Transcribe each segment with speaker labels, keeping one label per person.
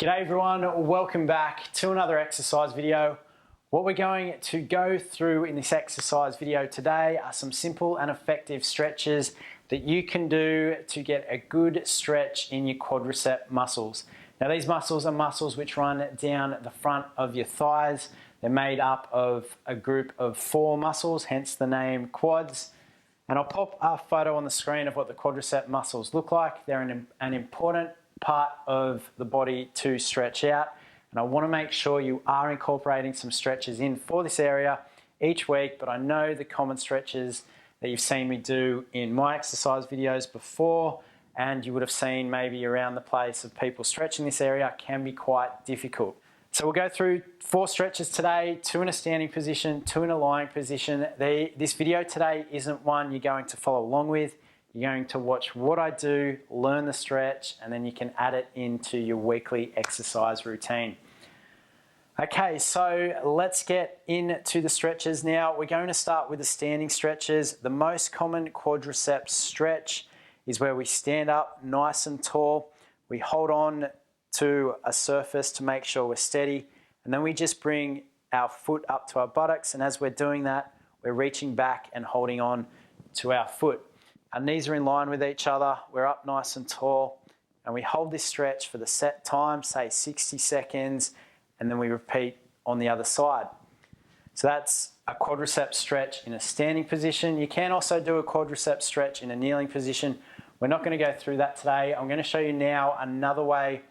Speaker 1: G'day everyone, welcome back to another exercise video. What we're going to go through in this exercise video today are some simple and effective stretches that you can do to get a good stretch in your quadricep muscles. Now these muscles are muscles which run down the front of your thighs. They're made up of a group of 4 muscles, hence the name quads. And I'll pop a photo on the screen of what the quadricep muscles look like. They're an important part of the body to stretch out, and I want to make sure you are incorporating some stretches in for this area each week. But I know the common stretches that you've seen me do in my exercise videos before, and you would have seen maybe around the place of people stretching this area, can be quite difficult. So we'll go through 4 stretches today, 2 in a standing position, 2 in a lying position. This video today isn't one you're going to follow along with. You're going to watch what I do, learn the stretch, and then you can add it into your weekly exercise routine. Okay, so let's get into the stretches now. We're going to start with the standing stretches. The most common quadriceps stretch is where we stand up nice and tall. We hold on to a surface to make sure we're steady, and then we just bring our foot up to our buttocks, and as we're doing that, we're reaching back and holding on to our foot. Our knees are in line with each other, we're up nice and tall, and we hold this stretch for the set time, say 60 seconds, and then we repeat on the other side. So that's a quadriceps stretch in a standing position. You can also do a quadriceps stretch in a kneeling position. We're not going to go through that today. I'm going to show you now another way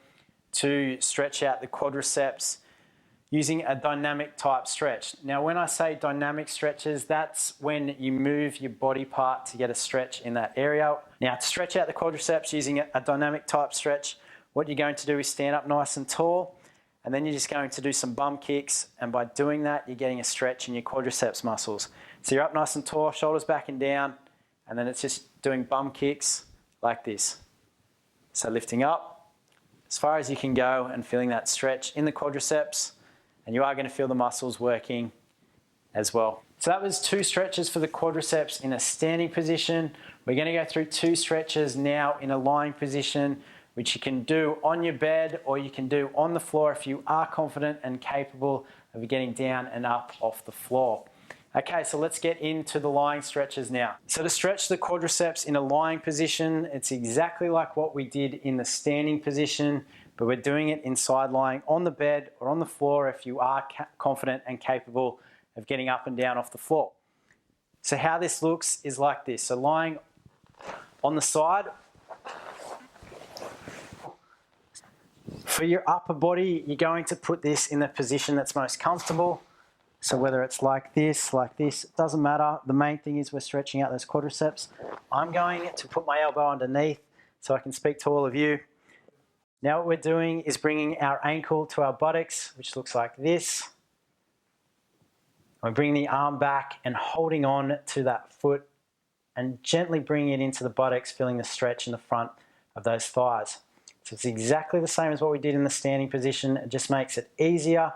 Speaker 1: to stretch out the quadriceps using a dynamic type stretch. Now when I say dynamic stretches, that's when you move your body part to get a stretch in that area. Now to stretch out the quadriceps using a dynamic type stretch, what you're going to do is stand up nice and tall, and then you're just going to do some bum kicks, and by doing that you're getting a stretch in your quadriceps muscles. So you're up nice and tall, shoulders back and down, and then it's just doing bum kicks like this. So lifting up as far as you can go and feeling that stretch in the quadriceps, and you are going to feel the muscles working as well. So that was 2 stretches for the quadriceps in a standing position. We're going to go through 2 stretches now in a lying position, which you can do on your bed or you can do on the floor if you are confident and capable of getting down and up off the floor. Okay, so let's get into the lying stretches now. So to stretch the quadriceps in a lying position, it's exactly like what we did in the standing position, but we're doing it inside lying on the bed or on the floor if you are confident and capable of getting up and down off the floor. So how this looks is like this. So lying on the side, for your upper body, you're going to put this in the position that's most comfortable. So whether it's like this, it doesn't matter. The main thing is we're stretching out those quadriceps. I'm going to put my elbow underneath so I can speak to all of you. Now what we're doing is bringing our ankle to our buttocks, which looks like this. We're bringing the arm back and holding on to that foot and gently bringing it into the buttocks, feeling the stretch in the front of those thighs. So it's exactly the same as what we did in the standing position. It just makes it easier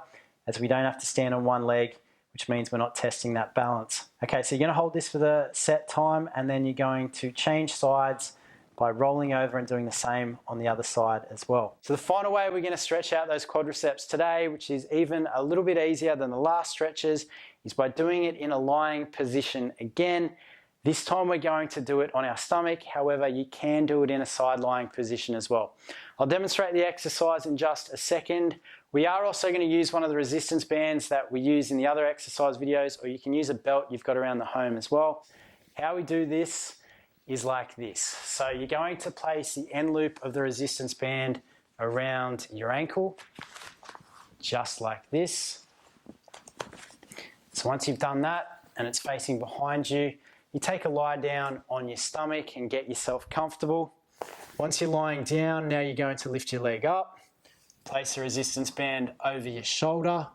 Speaker 1: as we don't have to stand on one leg, which means we're not testing that balance. Okay, so you're going to hold this for the set time, and then you're going to change sides by rolling over and doing the same on the other side as well. So the final way we're going to stretch out those quadriceps today, which is even a little bit easier than the last stretches, is by doing it in a lying position again. This time we're going to do it on our stomach. However, you can do it in a side lying position as well. I'll demonstrate the exercise in just a second. We are also going to use one of the resistance bands that we use in the other exercise videos, or you can use a belt you've got around the home as well. How we do this is like this. So you're going to place the end loop of the resistance band around your ankle, just like this. So once you've done that and it's facing behind you, you take a lie down on your stomach and get yourself comfortable. Once you're lying down, now you're going to lift your leg up, place the resistance band over your shoulder,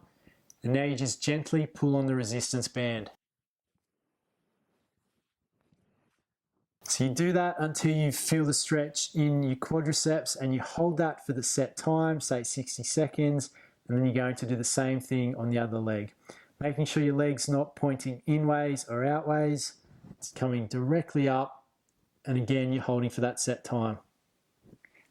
Speaker 1: and now you just gently pull on the resistance band. So you do that until you feel the stretch in your quadriceps, and you hold that for the set time, say 60 seconds, and then you're going to do the same thing on the other leg. Making sure your leg's not pointing inways or outways, it's coming directly up, and again you're holding for that set time.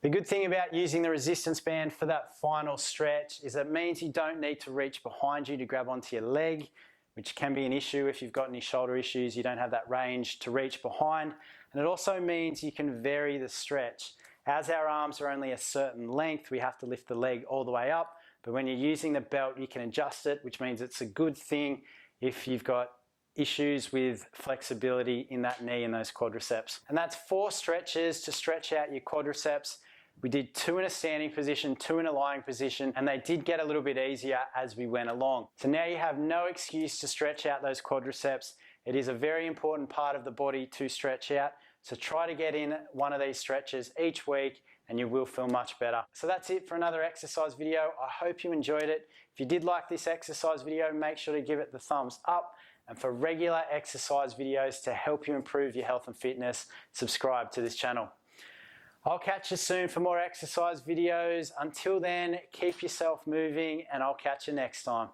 Speaker 1: The good thing about using the resistance band for that final stretch is it means you don't need to reach behind you to grab onto your leg, which can be an issue if you've got any shoulder issues, you don't have that range to reach behind. And it also means you can vary the stretch. As our arms are only a certain length, we have to lift the leg all the way up. But when you're using the belt, you can adjust it, which means it's a good thing if you've got issues with flexibility in that knee and those quadriceps. And that's 4 stretches to stretch out your quadriceps. We did 2 in a standing position, 2 in a lying position, and they did get a little bit easier as we went along. So now you have no excuse to stretch out those quadriceps. It is a very important part of the body to stretch out. So try to get in one of these stretches each week and you will feel much better. So that's it for another exercise video. I hope you enjoyed it. If you did like this exercise video, make sure to give it the thumbs up. And for regular exercise videos to help you improve your health and fitness, subscribe to this channel. I'll catch you soon for more exercise videos. Until then, keep yourself moving and I'll catch you next time.